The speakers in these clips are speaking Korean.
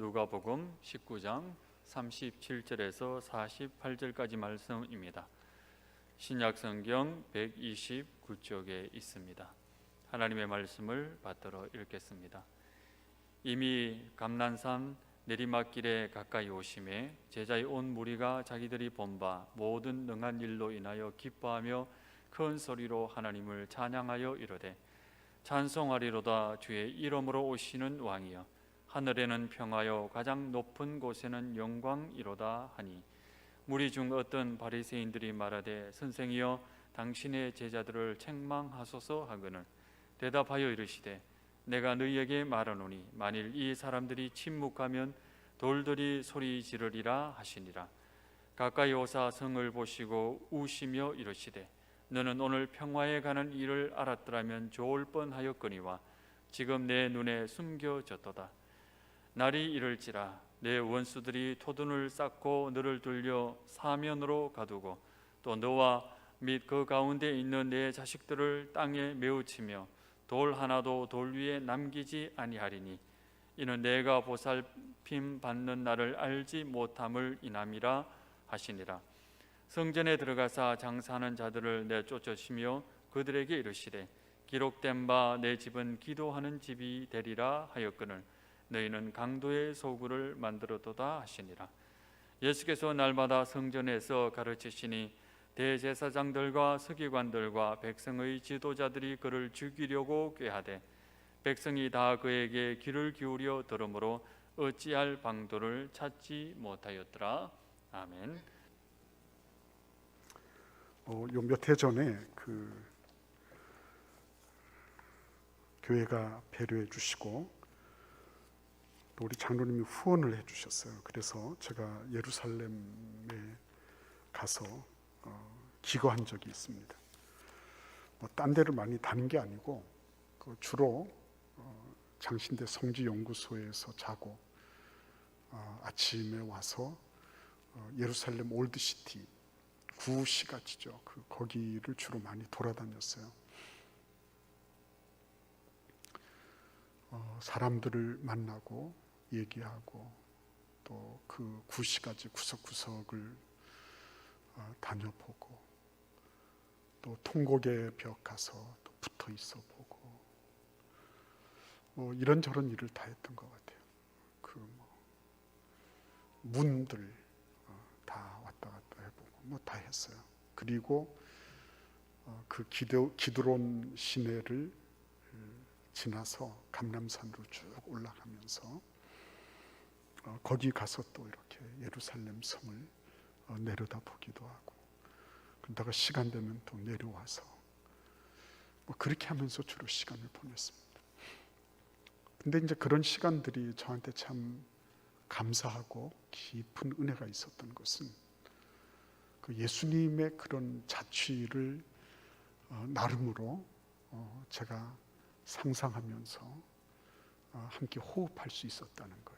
누가복음 19장 37절에서 48절까지 말씀입니다. 신약성경 129쪽에 있습니다. 하나님의 말씀을 받들어 읽겠습니다. 이미 감난산 내리막길에 가까이 오심에 제자의 온 무리가 자기들이 본 바 모든 능한 일로 인하여 기뻐하며 큰 소리로 하나님을 찬양하여 이르되 찬송하리로다. 주의 이름으로 오시는 왕이여, 하늘에는 평화여 가장 높은 곳에는 영광이로다 하니, 무리 중 어떤 바리새인들이 말하되 선생이여 당신의 제자들을 책망하소서 하거늘 대답하여 이르시되 내가 너희에게 말하노니 만일 이 사람들이 침묵하면 돌들이 소리 지르리라 하시니라. 가까이 오사 성을 보시고 우시며 이르시되 너는 오늘 평화에 관한 일을 알았더라면 좋을 뻔하였거니와 지금 내 눈에 숨겨졌도다. 날이 이를지라 내 원수들이 토둔을 쌓고 너를 돌려 사면으로 가두고 또 너와 및 그 가운데 있는 내 자식들을 땅에 메우치며 돌 하나도 돌 위에 남기지 아니하리니 이는 내가 보살핌 받는 날을 알지 못함을 인함이라 하시니라. 성전에 들어가사 장사하는 자들을 내쫓으시며 그들에게 이르시되 기록된 바 내 집은 기도하는 집이 되리라 하였거늘 너희는 강도의 소굴을 만들었도다 하시니라. 예수께서 날마다 성전에서 가르치시니 대제사장들과 서기관들과 백성의 지도자들이 그를 죽이려고 꾀하되 백성이 다 그에게 귀를 기울여 들으므로 어찌할 방도를 찾지 못하였더라. 아멘. 요 몇 해 전에 교회가 배려해 주시고 또 우리 장로님이 후원을 해 주셨어요. 그래서 제가 예루살렘에 가서 기거한 적이 있습니다. 딴 데를 많이 다닌 게 아니고 주로 장신대 성지연구소에서 자고 아침에 와서 예루살렘 올드시티 구시가지죠. 거기를 주로 많이 돌아다녔어요. 사람들을 만나고 얘기하고 또 그 구시가지 구석구석을 다녀보고 또 통곡의 벽 가서 또 붙어 있어 보고 이런저런 일을 다 했던 것 같아요. 문들 다 왔다 갔다 해보고 다 했어요. 그리고 그 기드론 시내를 지나서 감람산으로 쭉 올라가면서 거기 가서 또 이렇게 예루살렘 성을 내려다 보기도 하고 그러다가 시간 되면 또 내려와서 그렇게 하면서 주로 시간을 보냈습니다. 근데 이제 그런 시간들이 저한테 참 감사하고 깊은 은혜가 있었던 것은 예수님의 그런 자취를 나름으로 제가 상상하면서 함께 호흡할 수 있었다는 거예요.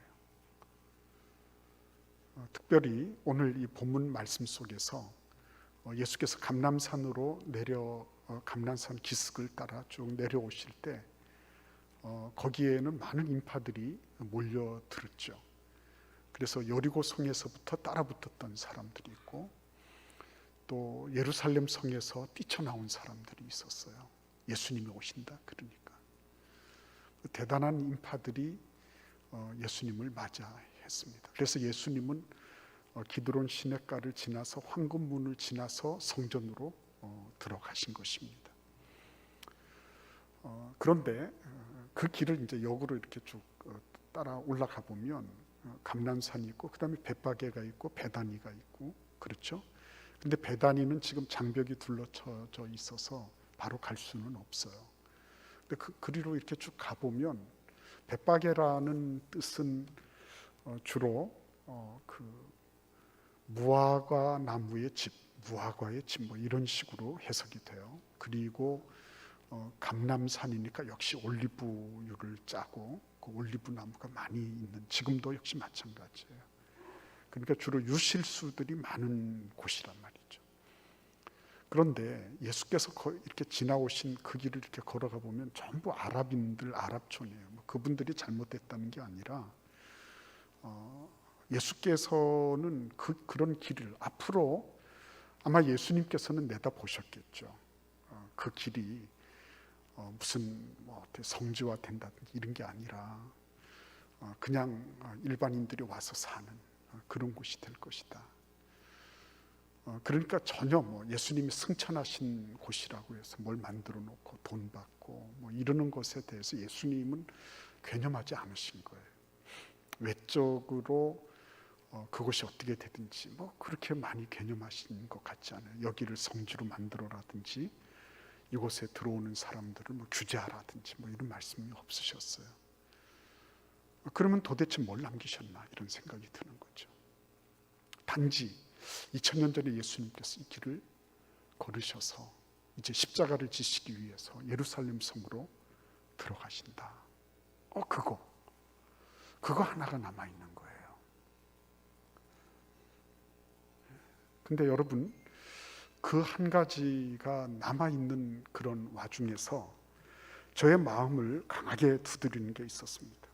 특별히 오늘 이 본문 말씀 속에서 예수께서 감람산으로 감람산 기슭을 따라 쭉 내려오실 때 거기에는 많은 인파들이 몰려들었죠. 그래서 여리고 성에서부터 따라붙었던 사람들이 있고 또 예루살렘 성에서 뛰쳐나온 사람들이 있었어요. 예수님이 오신다 그러니까 대단한 인파들이 예수님을 맞이했습니다. 그래서 예수님은 기드론 시냇가를 지나서 황금문을 지나서 성전으로 들어가신 것입니다. 그런데 그 길을 이제 역으로 이렇게 쭉 따라 올라가 보면 감람산이 있고 그다음에 벳바게가 있고 베다니가 있고 그렇죠. 근데 베다니는 지금 장벽이 둘러쳐져 있어서 바로 갈 수는 없어요. 근데 그리로 이렇게 쭉 가보면 벳바게라는 뜻은 주로 무화과 나무의 집, 무화과의 집 이런 식으로 해석이 돼요. 그리고 감람산이니까 역시 올리브유를 짜고 그 올리브 나무가 많이 있는 지금도 역시 마찬가지예요. 그러니까 주로 유실수들이 많은 곳이란 말이죠. 그런데 예수께서 이렇게 지나오신 그 길을 이렇게 걸어가 보면 전부 아랍인들, 아랍촌이에요. 그분들이 잘못됐다는 게 아니라 예수께서는 그런 길을 앞으로 아마 예수님께서는 내다보셨겠죠. 그 길이 무슨 어떻게 성지화된다든지 이런 게 아니라 그냥 일반인들이 와서 사는 그런 곳이 될 것이다. 그러니까 전혀 예수님이 승천하신 곳이라고 해서 뭘 만들어 놓고 돈 받고 이러는 것에 대해서 예수님은 괴념하지 않으신 거예요. 외적으로 그것이 어떻게 되든지 그렇게 많이 개념하시는 것 같지 않아요. 여기를 성지로 만들어라든지 이곳에 들어오는 사람들을 규제하라든지 이런 말씀이 없으셨어요. 그러면 도대체 뭘 남기셨나 이런 생각이 드는 거죠. 단지 2000년 전에 예수님께서 이 길을 걸으셔서 이제 십자가를 지시기 위해서 예루살렘 성으로 들어가신다. 그거 하나가 남아있는 거예요. 근데 여러분, 그 한 가지가 남아있는 그런 와중에서 저의 마음을 강하게 두드리는 게 있었습니다.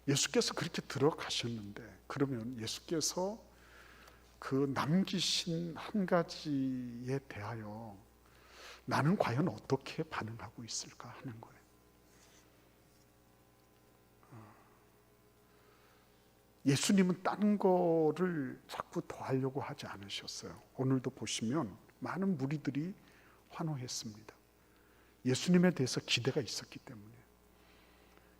예수께서 그렇게 들어가셨는데 그러면 예수께서 그 남기신 한 가지에 대하여 나는 과연 어떻게 반응하고 있을까 하는 거예요. 예수님은 딴 거를 자꾸 더하려고 하지 않으셨어요. 오늘도 보시면 많은 무리들이 환호했습니다. 예수님에 대해서 기대가 있었기 때문에,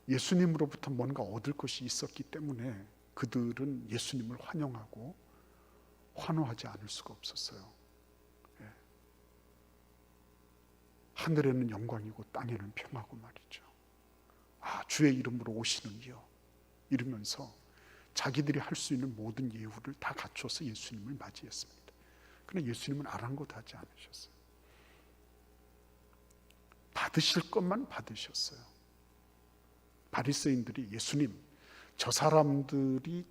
예수님으로부터 뭔가 얻을 것이 있었기 때문에 그들은 예수님을 환영하고 환호하지 않을 수가 없었어요. 하늘에는 영광이고 땅에는 평화고 말이죠. 주의 이름으로 오시는 이여, 이러면서 자기들이 할 수 있는 모든 예우를 다 갖춰서 예수님을 맞이했습니다. 그런데 예수님은 아랑곳하지 않으셨어요. 받으실 것만 받으셨어요. 바리새인들이 예수님, 저 사람들이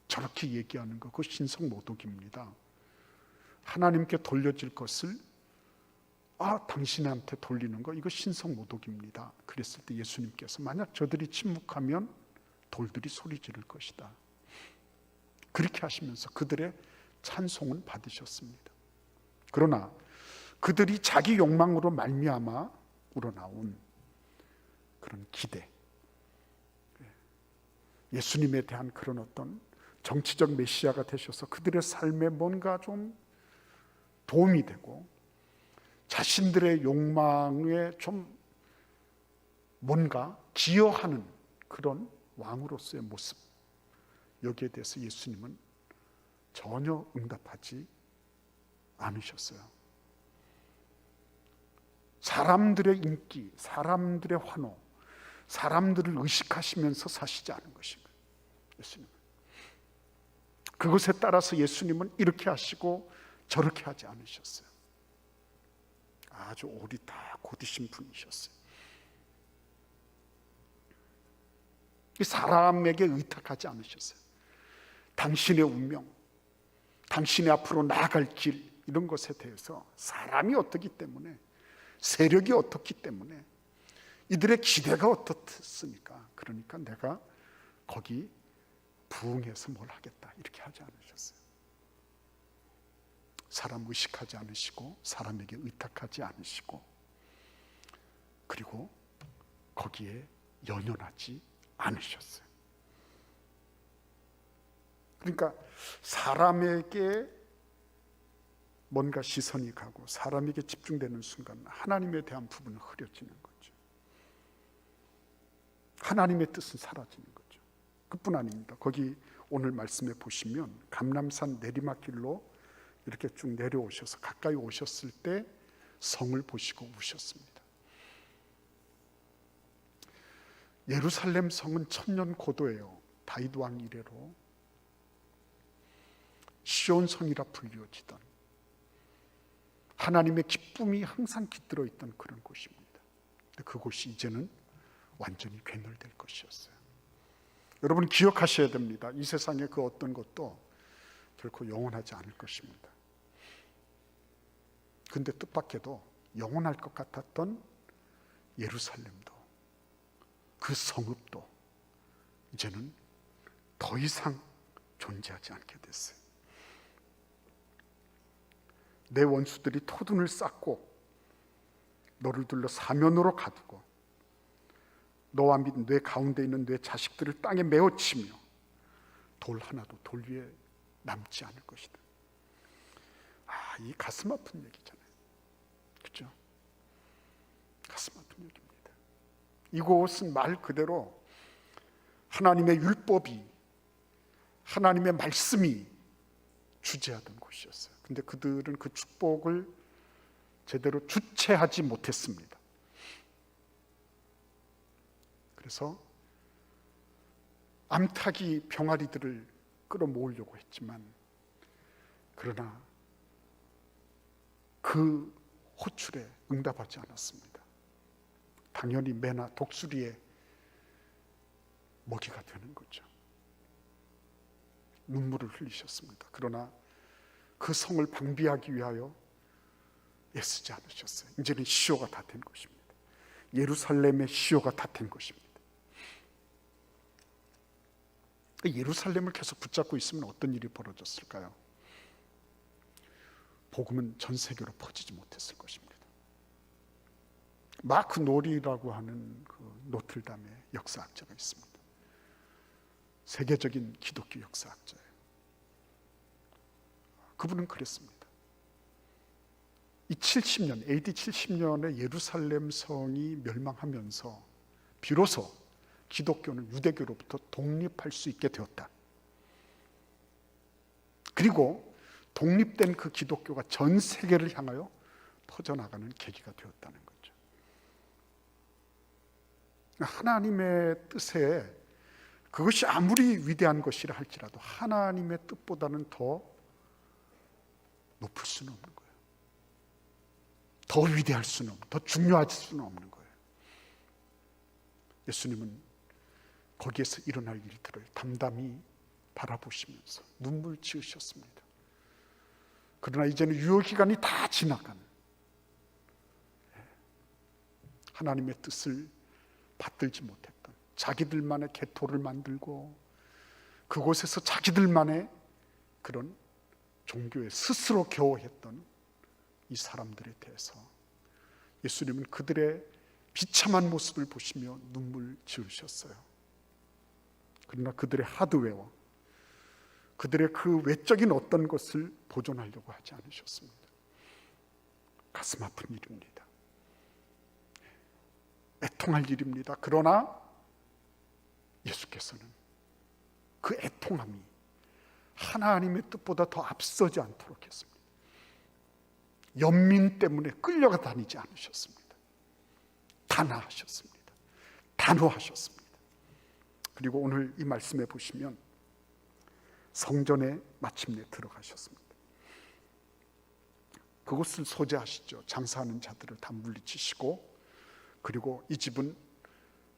저렇게 얘기하는 거 그거 신성모독입니다. 하나님께 돌려질 것을 당신한테 돌리는 거 이거 신성모독입니다. 그랬을 때 예수님께서 만약 저들이 침묵하면 돌들이 소리 지를 것이다. 그렇게 하시면서 그들의 찬송은 받으셨습니다. 그러나 그들이 자기 욕망으로 말미암아 우러나온 그런 기대, 예수님에 대한 그런 어떤 정치적 메시아가 되셔서 그들의 삶에 뭔가 좀 도움이 되고 자신들의 욕망에 좀 뭔가 기여하는 그런 왕으로서의 모습, 여기에 대해서 예수님은 전혀 응답하지 않으셨어요. 사람들의 인기, 사람들의 환호, 사람들을 의식하시면서 사시지 않은 것인 거예요. 예수님은 그것에 따라서 예수님은 이렇게 하시고 저렇게 하지 않으셨어요. 아주 오리 다 곧이신 분이셨어요. 사람에게 의탁하지 않으셨어요. 당신의 운명, 당신의 앞으로 나아갈 길, 이런 것에 대해서 사람이 어떻기 때문에, 세력이 어떻기 때문에, 이들의 기대가 어떻습니까? 그러니까 내가 거기 부응해서 뭘 하겠다, 이렇게 하지 않으셨어요. 사람 의식하지 않으시고 사람에게 의탁하지 않으시고, 그리고 거기에 연연하지 않으셨어요. 그러니까 사람에게 뭔가 시선이 가고 사람에게 집중되는 순간 하나님에 대한 부분은 흐려지는 거죠. 하나님의 뜻은 사라지는 거죠. 그뿐 아닙니다. 거기 오늘 말씀에 보시면 감람산 내리막길로 이렇게 쭉 내려오셔서 가까이 오셨을 때 성을 보시고 우셨습니다. 예루살렘 성은 천년 고도예요. 다윗 왕 이래로 시온 성이라 불리워지던, 하나님의 기쁨이 항상 깃들어 있던 그런 곳입니다. 그곳이 이제는 완전히 괴멸될 것이었어요. 여러분 기억하셔야 됩니다. 이 세상의 그 어떤 것도 결코 영원하지 않을 것입니다. 근데 뜻밖에도 영원할 것 같았던 예루살렘도, 그 성읍도 이제는 더 이상 존재하지 않게 됐어요. 내 원수들이 토둔을 쌓고 너를 둘러 사면으로 가두고 너와 및 뇌 가운데 있는 뇌 자식들을 땅에 메어치며 돌 하나도 돌 위에 남지 않을 것이다. 이 가슴 아픈 얘기잖아요. 그렇죠? 가슴 아픈 얘기입니다. 이곳은 말 그대로 하나님의 율법이, 하나님의 말씀이 주재하던 곳이었어요. 근데 그들은 그 축복을 제대로 주체하지 못했습니다. 그래서 암탉이 병아리들을 끌어모으려고 했지만, 그러나 그 호출에 응답하지 않았습니다. 당연히 매나 독수리의 먹이가 되는 거죠. 눈물을 흘리셨습니다. 그러나 그 성을 방비하기 위하여 애쓰지 않으셨어요. 이제는 시효가 다 된 것입니다. 예루살렘의 시효가 다 된 것입니다. 예루살렘을 계속 붙잡고 있으면 어떤 일이 벌어졌을까요? 복음은 전 세계로 퍼지지 못했을 것입니다. 마크 노리라고 하는 그 노틀담의 역사학자가 있습니다. 세계적인 기독교 역사학자예요. 그분은 그랬습니다. 이 70년, AD 70년에 예루살렘 성이 멸망하면서 비로소 기독교는 유대교로부터 독립할 수 있게 되었다. 그리고 독립된 그 기독교가 전 세계를 향하여 퍼져나가는 계기가 되었다는 거죠. 하나님의 뜻에 그것이 아무리 위대한 것이라 할지라도 하나님의 뜻보다는 더 높을 수는 없는 거예요. 더 위대할 수는 없는, 더 중요할 수는 없는 거예요. 예수님은 거기에서 일어날 일들을 담담히 바라보시면서 눈물 지으셨습니다. 그러나 이제는 유효기간이 다 지나간 하나님의 뜻을 받들지 못했던, 자기들만의 개토를 만들고 그곳에서 자기들만의 그런 종교에 스스로 겨워했던 이 사람들에 대해서 예수님은 그들의 비참한 모습을 보시며 눈물 지으셨어요. 그러나 그들의 하드웨어, 그들의 그 외적인 어떤 것을 보존하려고 하지 않으셨습니다. 가슴 아픈 일입니다. 애통할 일입니다. 그러나 예수께서는 그 애통함이 하나님의 뜻보다 더 앞서지 않도록 했습니다. 연민 때문에 끌려가 다니지 않으셨습니다. 단아하셨습니다. 단호하셨습니다. 그리고 오늘 이 말씀에 보시면 성전에 마침내 들어가셨습니다. 그곳을 소재하시죠. 장사하는 자들을 다 물리치시고, 그리고 이 집은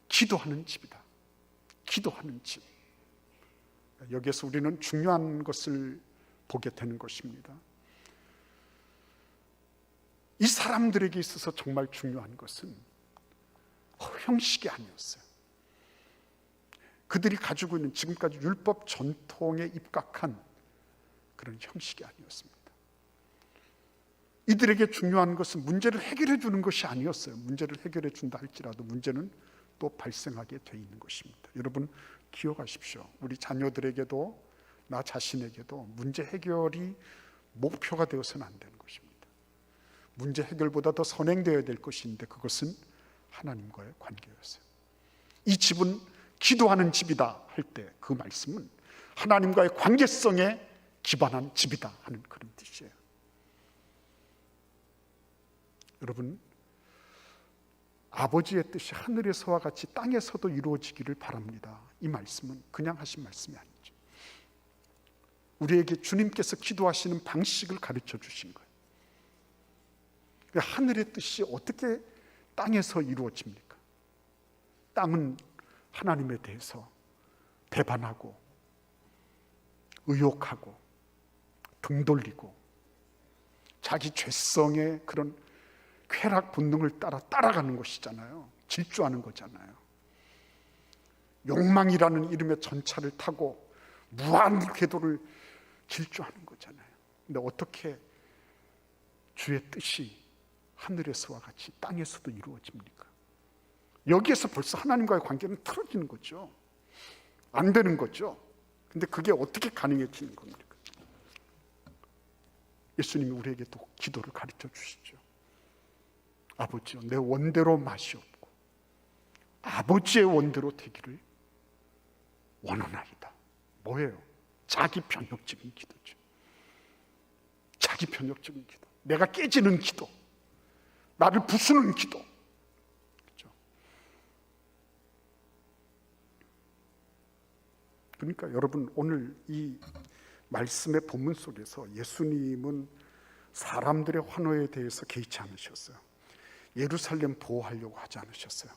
기도하는 집이다. 기도하는 집. 여기에서 우리는 중요한 것을 보게 되는 것입니다. 이 사람들에게 있어서 정말 중요한 것은 형식이 아니었어요. 그들이 가지고 있는 지금까지 율법 전통에 입각한 그런 형식이 아니었습니다. 이들에게 중요한 것은 문제를 해결해 주는 것이 아니었어요. 문제를 해결해 준다 할지라도 문제는 또 발생하게 돼 있는 것입니다. 여러분 기억하십시오. 우리 자녀들에게도 나 자신에게도 문제 해결이 목표가 되어서는 안 되는 것입니다. 문제 해결보다 더 선행되어야 될 것인데 그것은 하나님과의 관계였어요. 이 집은 기도하는 집이다 할 때 그 말씀은 하나님과의 관계성에 기반한 집이다 하는 그런 뜻이에요. 여러분, 아버지의 뜻이 하늘에서와 같이 땅에서도 이루어지기를 바랍니다. 이 말씀은 그냥 하신 말씀이 아니죠. 우리에게 주님께서 기도하시는 방식을 가르쳐 주신 거예요. 하늘의 뜻이 어떻게 땅에서 이루어집니까? 땅은 하나님에 대해서 배반하고 의욕하고 등 돌리고 자기 죄성의 그런 쾌락 본능을 따라가는 것이잖아요. 질주하는 거잖아요. 욕망이라는 이름의 전차를 타고 무한 궤도를 질주하는 거잖아요. 근데 어떻게 주의 뜻이 하늘에서와 같이 땅에서도 이루어집니까? 여기에서 벌써 하나님과의 관계는 틀어지는 거죠. 안 되는 거죠. 근데 그게 어떻게 가능해지는 겁니까? 예수님이 우리에게 또 기도를 가르쳐 주시죠. 아버지여, 내 원대로 마시옵고 아버지의 원대로 되기를 원하나이다. 뭐예요? 자기 편협적인 기도죠. 자기 편협적인 기도. 내가 깨지는 기도. 나를 부수는 기도. 그렇죠? 그러니까 여러분, 오늘 이 말씀의 본문 속에서 예수님은 사람들의 환호에 대해서 개의치 않으셨어요. 예루살렘 보호하려고 하지 않으셨어요.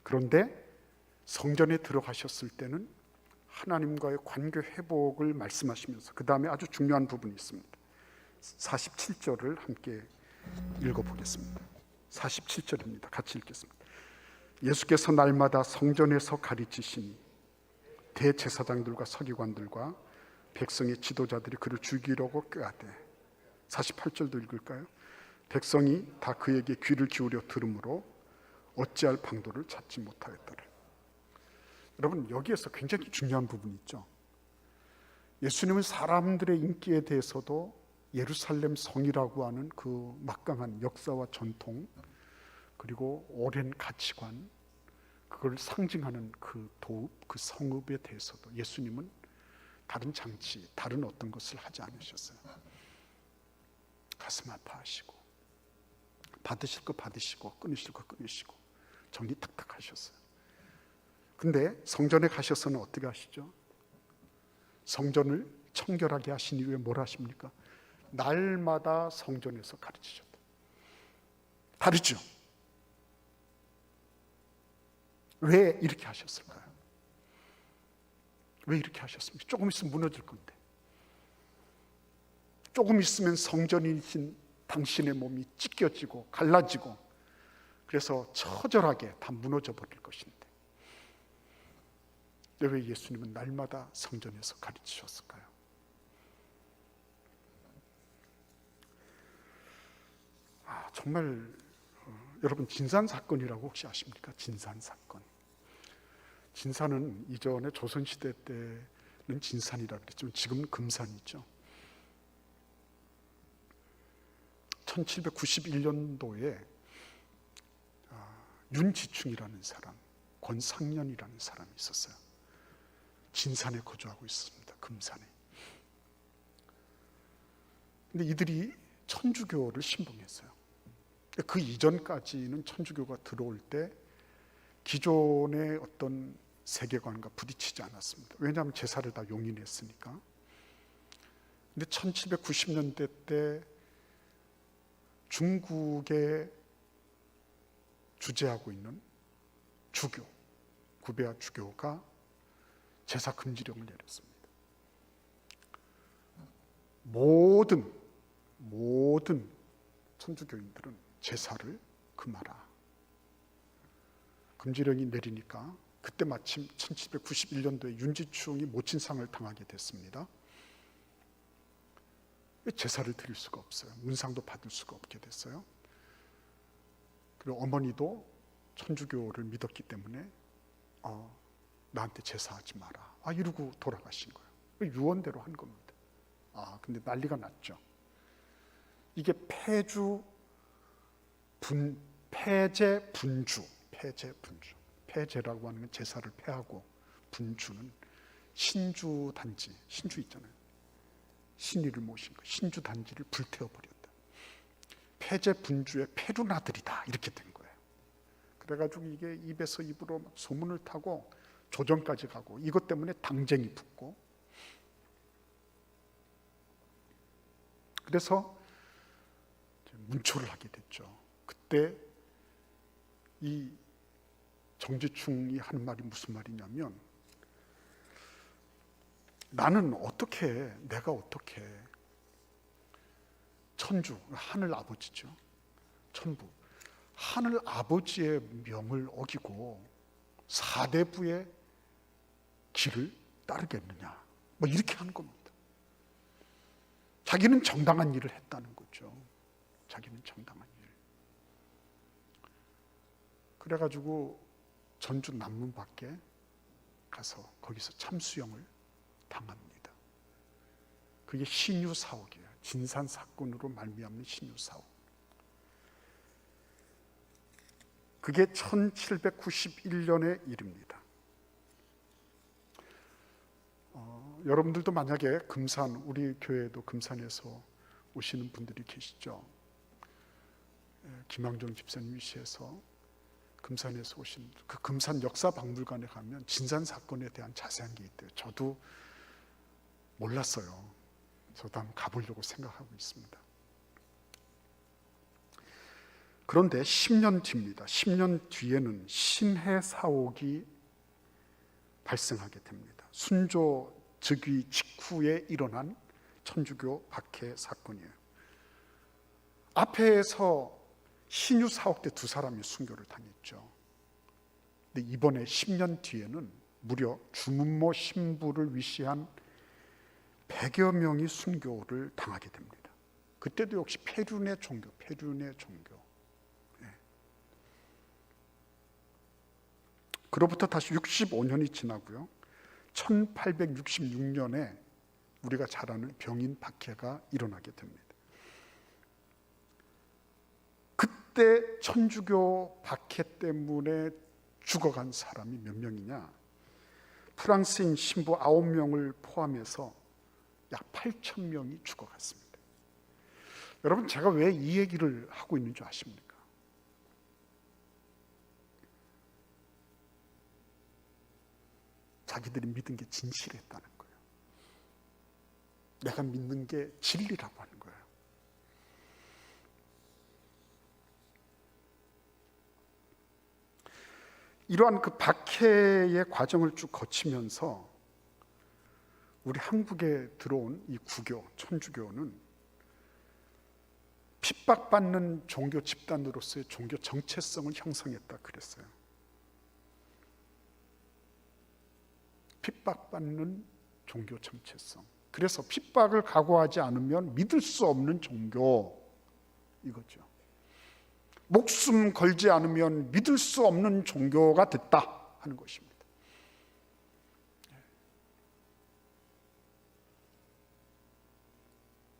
그런데 성전에 들어가셨을 때는 하나님과의 관계 회복을 말씀하시면서 그 다음에 아주 중요한 부분이 있습니다. 47절을 함께 읽어보겠습니다. 47절입니다. 같이 읽겠습니다. 예수께서 날마다 성전에서 가르치시니 대제사장들과 서기관들과 백성의 지도자들이 그를 죽이려고 꾀하되 48절도 읽을까요? 백성이 다 그에게 귀를 기울여 들으므로 어찌할 방도를 찾지 못하였더라. 여러분, 여기에서 굉장히 중요한 부분이 있죠. 예수님은 사람들의 인기에 대해서도 예루살렘 성이라고 하는 그 막강한 역사와 전통, 그리고 오랜 가치관, 그걸 상징하는 그 도읍, 그 성읍에 대해서도 예수님은 다른 장치, 다른 어떤 것을 하지 않으셨어요. 가슴 아파하시고 받으실 거 받으시고 끊으실 거 끊으시고 정리 탁탁 하셨어요. 근데 성전에 가셔서는 어떻게 하시죠? 성전을 청결하게 하신 이후에 뭘 하십니까? 날마다 성전에서 가르치셨다. 다르죠? 왜 이렇게 하셨을까요? 왜 이렇게 하셨습니까? 조금 있으면 무너질 건데, 조금 있으면 성전이신 당신의 몸이 찢겨지고 갈라지고 그래서 처절하게 다 무너져 버릴 것인데, 왜 예수님은 날마다 성전에서 가르치셨을까요? 정말 여러분, 진산사건이라고 혹시 아십니까? 진산사건. 진산은 이전에 조선시대 때는 진산이라고 그랬지만 지금은 금산이죠. 1791년도에 윤지충이라는 사람, 권상년이라는 사람이 있었어요. 진산에 거주하고 있습니다. 금산에. 근데 이들이 천주교를 신봉했어요. 그 이전까지는 천주교가 들어올 때 기존의 어떤 세계관과 부딪히지 않았습니다. 왜냐하면 제사를 다 용인했으니까. 근데 1790년대 때 중국에 주재하고 있는 주교, 구베아 주교가 제사 금지령을 내렸습니다. 모든 천주교인들은 제사를 금하라. 금지령이 내리니까 그때 마침 1791년도에 윤지충이 모친상을 당하게 됐습니다. 제사를 드릴 수가 없어요. 문상도 받을 수가 없게 됐어요. 그리고 어머니도 천주교를 믿었기 때문에 나한테 제사하지 마라. 이러고 돌아가신 거예요. 유언대로 한 겁니다. 근데 난리가 났죠. 이게 폐제 분주. 폐제라고 하는 건 제사를 폐하고, 분주는 신주 단지, 신주 있잖아요. 신의를 모신 거, 신주 단지를 불태워버렸다. 폐제 분주의 페루나들이다, 이렇게 된 거예요. 그래가지고 이게 입에서 입으로 막 소문을 타고 조정까지 가고, 이것 때문에 당쟁이 붙고, 그래서 문초를 하게 됐죠. 그때 이 정지충이 하는 말이 무슨 말이냐면, 내가 어떻게 천주, 하늘 아버지죠. 천부, 하늘 아버지의 명을 어기고 사대부의 길을 따르겠느냐. 뭐 이렇게 하는 겁니다. 자기는 정당한 일을 했다는 거죠. 자기는 정당한 일. 그래가지고 전주 남문 밖에 가서 거기서 참수형을 당합니다. 그게 신유 사옥이에요. 진산 사건으로 말미암는 신유 사옥. 그게 1791년의 일입니다. 여러분들도 만약에 금산, 우리 교회에도 금산에서 오시는 분들이 계시죠. 김항정 집사님이시해서 금산에서 오신 그 금산 역사박물관에 가면 진산 사건에 대한 자세한 게 있대요. 저도 몰랐어요. 저도 한번 가보려고 생각하고 있습니다. 그런데 10년 뒤입니다. 10년 뒤에는 신해 사옥이 발생하게 됩니다. 순조 즉위 직후에 일어난 천주교 박해 사건이에요. 앞에서 신유 사옥 때 두 사람이 순교를 당했죠. 근데 이번에 10년 뒤에는 무려 주문모 신부를 위시한 100여 명이 순교를 당하게 됩니다. 그때도 역시 폐륜의 종교. 그로부터 다시 65년이 지나고요. 1866년에 우리가 잘 아는 병인 박해가 일어나게 됩니다. 그때 천주교 박해 때문에 죽어간 사람이 몇 명이냐? 프랑스인 신부 9명을 포함해서 약 8,000명이 죽어갔습니다. 여러분, 제가 왜 이 얘기를 하고 있는 줄 아십니까? 자기들이 믿은 게 진실했다는 거예요. 내가 믿는 게 진리라고 하는 거예요. 이러한 그 박해의 과정을 쭉 거치면서 우리 한국에 들어온 이 구교, 천주교는 핍박받는 종교 집단으로서의 종교 정체성을 형성했다 그랬어요. 핍박받는 종교 정체성. 그래서 핍박을 각오하지 않으면 믿을 수 없는 종교, 이거죠. 목숨 걸지 않으면 믿을 수 없는 종교가 됐다 하는 것입니다.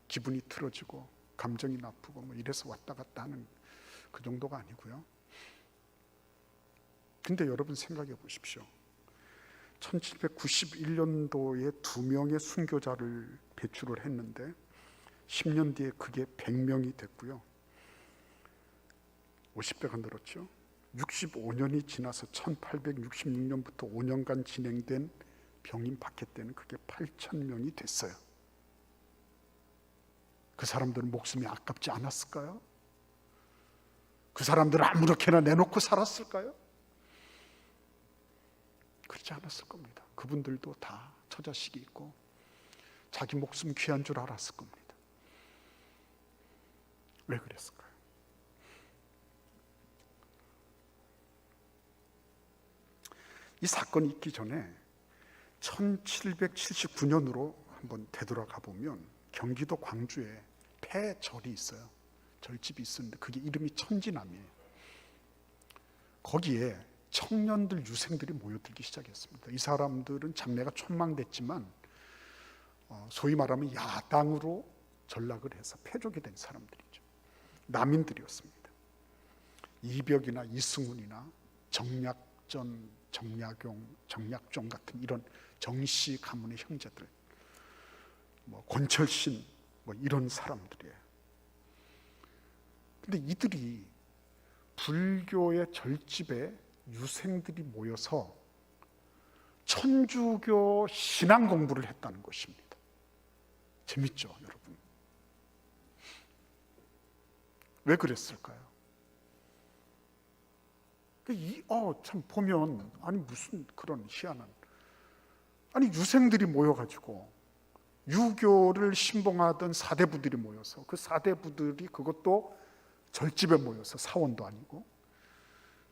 기분이 틀어지고 감정이 나쁘고 뭐 이래서 왔다 갔다 하는 그 정도가 아니고요. 근데 여러분 생각해 보십시오. 1791년도에 2명의 순교자를 배출을 했는데 10년 뒤에 그게 100명이 됐고요. 50배가 늘었죠. 65년이 지나서 1866년부터 5년간 진행된 병인 박해 때는 그게 8,000명이 됐어요. 그 사람들은 목숨이 아깝지 않았을까요? 그 사람들은 아무렇게나 내놓고 살았을까요? 그렇지 않았을 겁니다. 그분들도 다 처자식이 있고 자기 목숨 귀한 줄 알았을 겁니다. 왜 그랬을까요? 이 사건이 있기 전에 1779년으로 한번 되돌아가 보면 경기도 광주에 폐절이 있어요. 절집이 있었는데 그게 이름이 천지남이에요. 거기에 청년들, 유생들이 모여들기 시작했습니다. 이 사람들은 장래가 촉망됐지만 소위 말하면 야당으로 전락을 해서 패족이 된 사람들이죠. 남인들이었습니다. 이벽이나 이승훈이나 정약전, 정약용, 정약종 같은 이런 정씨 가문의 형제들, 뭐 권철신, 뭐 이런 사람들이에요. 근데 이들이 불교의 절집에 유생들이 모여서 천주교 신앙 공부를 했다는 것입니다. 재밌죠, 여러분? 왜 그랬을까요? 참 보면 아니 무슨 그런 희한한 유생들이 모여가지고 유교를 신봉하던 사대부들이 모여서 그 사대부들이 그것도 절집에 모여서 사원도 아니고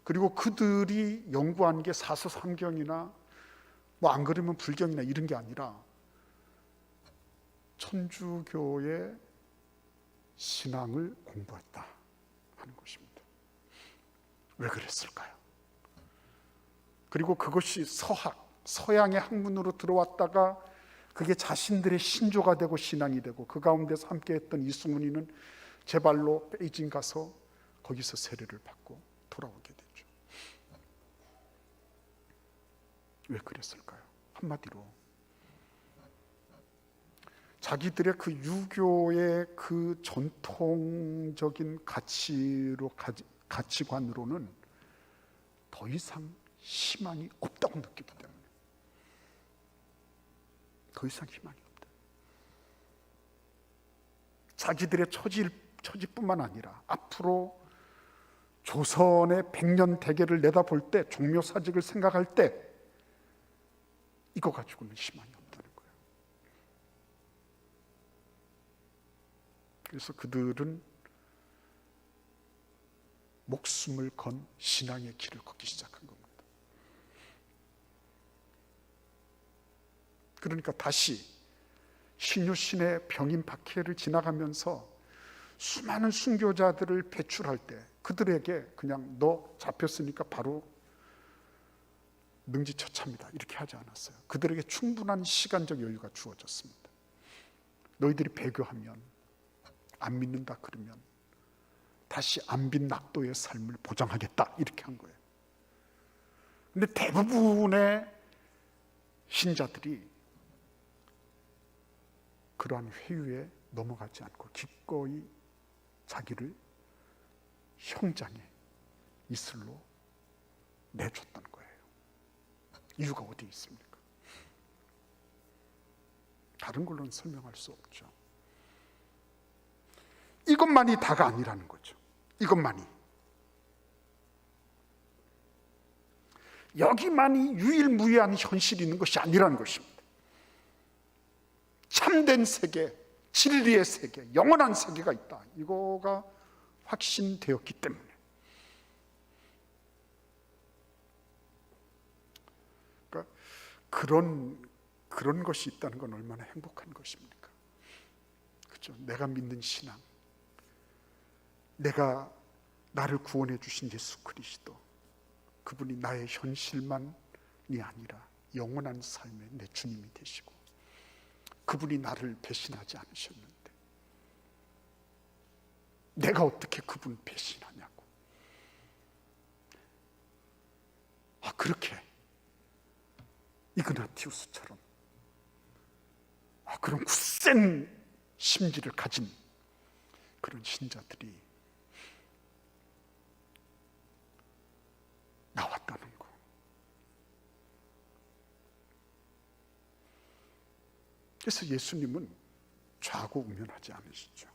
그리고 그들이 연구한 게 사서삼경이나 뭐 안 그러면 불경이나 이런 게 아니라 천주교의 신앙을 공부했다 하는 것입니다. 왜 그랬을까요? 그리고 그것이 서양의 학문으로 들어왔다가 그게 자신들의 신조가 되고 신앙이 되고, 그 가운데서 함께했던 이승훈이는 제 발로 베이징 가서 거기서 세례를 받고 돌아오게 되죠. 왜 그랬을까요? 한마디로 자기들의 그 유교의 그 전통적인 가치관으로는 더 이상 희망이 없다고 느끼기 때문에, 더 이상 희망이 없다. 자기들의 처지뿐만 아니라 앞으로 조선의 100년 대계를 내다볼 때, 종묘사직을 생각할 때 이거 가지고는 희망이 없다는 거예요. 그래서 그들은 목숨을 건 신앙의 길을 걷기 시작한 겁니다. 그러니까 다시 신유신의 병인 박해를 지나가면서 수많은 순교자들을 배출할 때 그들에게 그냥 너 잡혔으니까 바로 능지처참이다 이렇게 하지 않았어요. 그들에게 충분한 시간적 여유가 주어졌습니다. 너희들이 배교하면, 안 믿는다 그러면 다시 안빈 낙도의 삶을 보장하겠다 이렇게 한 거예요. 근데 대부분의 신자들이 그러한 회유에 넘어가지 않고 기꺼이 자기를 형장의 이슬로 내줬던 거예요. 이유가 어디 있습니까? 다른 걸로는 설명할 수 없죠. 이것만이 다가 아니라는 거죠. 이것만이, 여기만이 유일무이한 현실이 있는 것이 아니라는 것입니다. 참된 세계, 진리의 세계, 영원한 세계가 있다, 이거가 확신되었기 때문에. 그러니까 그런 것이 있다는 건 얼마나 행복한 것입니까? 그렇죠? 내가 믿는 신앙, 내가 나를 구원해 주신 예수 그리스도, 그분이 나의 현실만이 아니라 영원한 삶의 내 주님이 되시고, 그분이 나를 배신하지 않으셨는데 내가 어떻게 그분을 배신하냐고. 그렇게 이그나티우스처럼 그런 굳센 심지를 가진 그런 신자들이 나왔다는 거. 그래서 예수님은 좌고우면하지 않으시죠.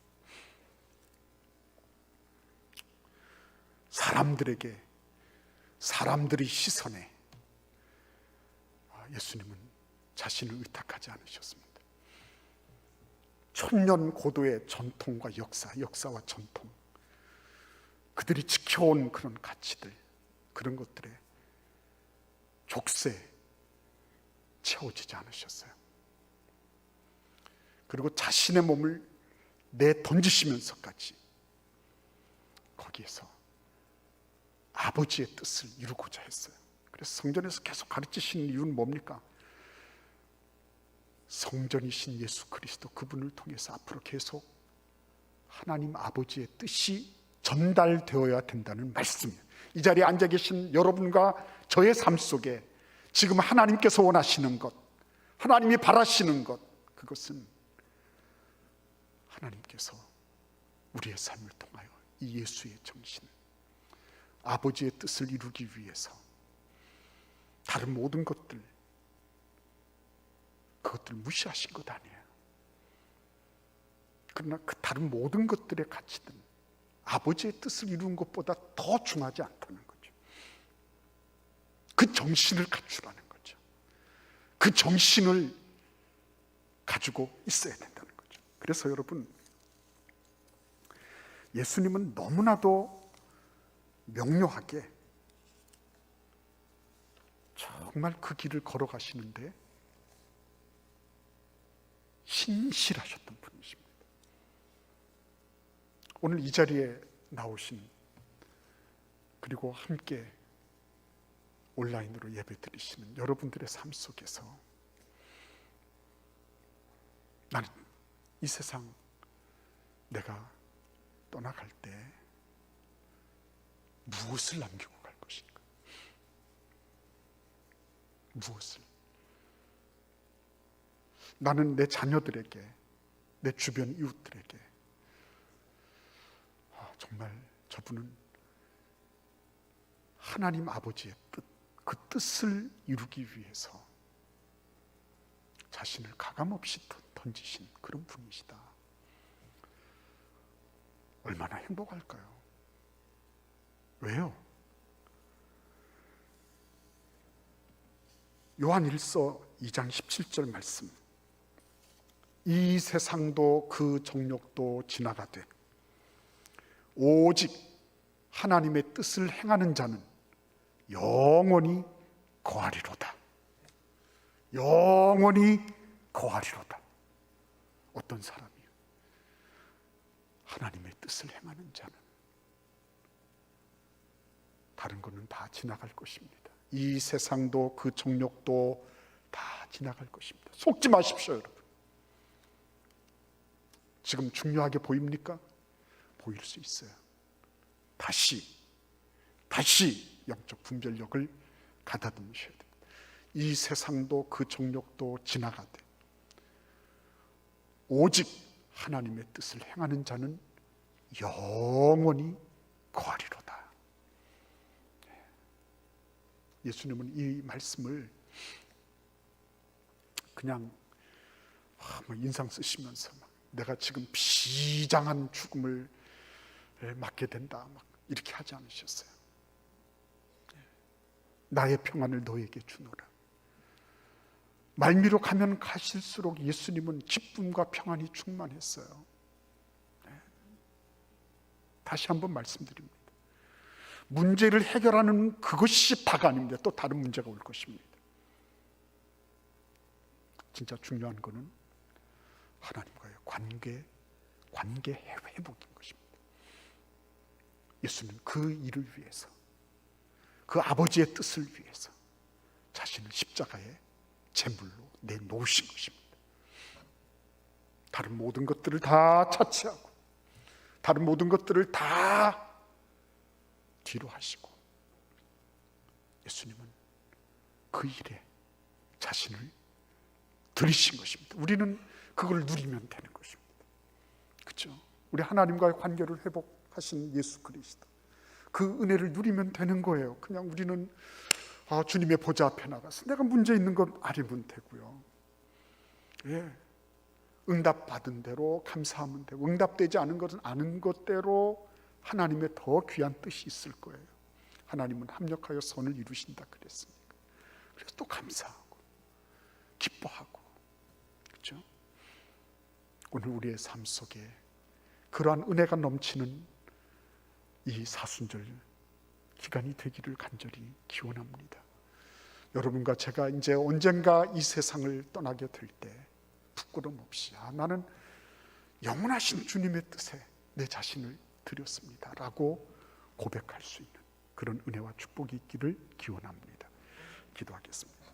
사람들의 시선에 예수님은 자신을 의탁하지 않으셨습니다. 천년 고도의 전통과 역사와 전통, 그들이 지켜온 그런 가치들, 그런 것들에 족쇄 채워지지 않으셨어요. 그리고 자신의 몸을 내던지시면서까지 거기에서 아버지의 뜻을 이루고자 했어요. 그래서 성전에서 계속 가르치시는 이유는 뭡니까? 성전이신 예수 그리스도, 그분을 통해서 앞으로 계속 하나님 아버지의 뜻이 전달되어야 된다는 말씀이에요. 이 자리에 앉아 계신 여러분과 저의 삶 속에 지금 하나님께서 원하시는 것, 하나님이 바라시는 것, 그것은 하나님께서 우리의 삶을 통하여 이 예수의 정신, 아버지의 뜻을 이루기 위해서 다른 모든 것들, 그것들 무시하신 것 아니에요. 그러나 그 다른 모든 것들의 가치는 아버지의 뜻을 이루는 것보다 더 중하지 않다는 거죠. 그 정신을 갖추라는 거죠. 그 정신을 가지고 있어야 된다는 거죠. 그래서 여러분, 예수님은 너무나도 명료하게 정말 그 길을 걸어가시는데 신실하셨던 분이십니다. 오늘 이 자리에 나오신, 그리고 함께 온라인으로 예배드리시는 여러분들의 삶 속에서 나는 이 세상 내가 떠나갈 때 무엇을 남기고 갈 것인가? 무엇을? 나는 내 자녀들에게, 내 주변 이웃들에게 정말 저분은 하나님 아버지의 뜻, 그 뜻을 이루기 위해서 자신을 가감없이 던지신 그런 분이시다. 얼마나 행복할까요? 왜요? 요한 1서 2장 17절 말씀. 이 세상도 그 정욕도 지나가되 오직 하나님의 뜻을 행하는 자는 영원히 거하리로다. 영원히 거하리로다. 어떤 사람이요? 하나님의 뜻을 행하는 자는. 다른 거는 다 지나갈 것입니다. 이 세상도 그 정욕도 다 지나갈 것입니다. 속지 마십시오, 여러분. 지금 중요하게 보입니까? 보일 수 있어요. 다시 영적 분별력을 가다듬으셔야 됩니다. 이 세상도 그 정욕도 지나가되 오직 하나님의 뜻을 행하는 자는 영원히 거하리로다. 예수님은 이 말씀을 그냥 인상 쓰시면서 내가 지금 비장한 죽음을 맞게 된다 이렇게 하지 않으셨어요. 나의 평안을 너에게 주노라. 말미로 가면 가실수록 예수님은 기쁨과 평안이 충만했어요. 다시 한번 말씀드립니다. 문제를 해결하는 그것이 다가 아닙니다. 또 다른 문제가 올 것입니다. 진짜 중요한 거는 하나님과의 관계 회복인 것입니다. 예수는 그 일을 위해서, 그 아버지의 뜻을 위해서 자신을 십자가에 제물로 내놓으신 것입니다. 다른 모든 것들을 다 차치하고 다른 모든 것들을 다 뒤로 하시고 예수님은 그 일에 자신을 들이신 것입니다. 우리는 그걸 누리면 되는 것입니다. 그렇죠? 우리 하나님과의 관계를 회복하신 예수 그리스도, 그 은혜를 누리면 되는 거예요. 그냥 우리는 주님의 보좌 앞에 나가서 내가 문제 있는 것 아니면 되고요. 응답 받은 대로 감사하면 되고, 응답되지 않은 것은 아는 것대로 하나님의 더 귀한 뜻이 있을 거예요. 하나님은 합력하여 선을 이루신다 그랬으니까. 그래서 또 감사하고 기뻐하고, 그렇죠? 오늘 우리의 삶 속에 그러한 은혜가 넘치는 이 사순절 기간이 되기를 간절히 기원합니다. 여러분과 제가 이제 언젠가 이 세상을 떠나게 될 때 부끄럼 없이 나는 영원하신 주님의 뜻에 내 자신을 드렸습니다 라고 고백할 수 있는 그런 은혜와 축복이 있기를 기원합니다. 기도하겠습니다.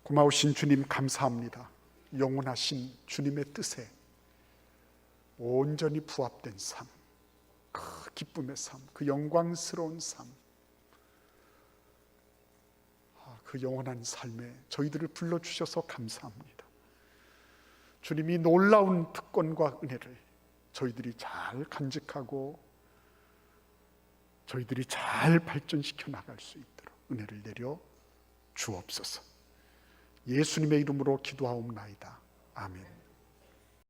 고마우신 주님 감사합니다. 영원하신 주님의 뜻에 온전히 부합된 삶, 그 기쁨의 삶, 그 영광스러운 삶, 그 영원한 삶에 저희들을 불러주셔서 감사합니다. 주님이 놀라운 특권과 은혜를 저희들이 잘 간직하고 저희들이 잘 발전시켜 나갈 수 있도록 은혜를 내려 주옵소서. 예수님의 이름으로 기도하옵나이다. 아멘.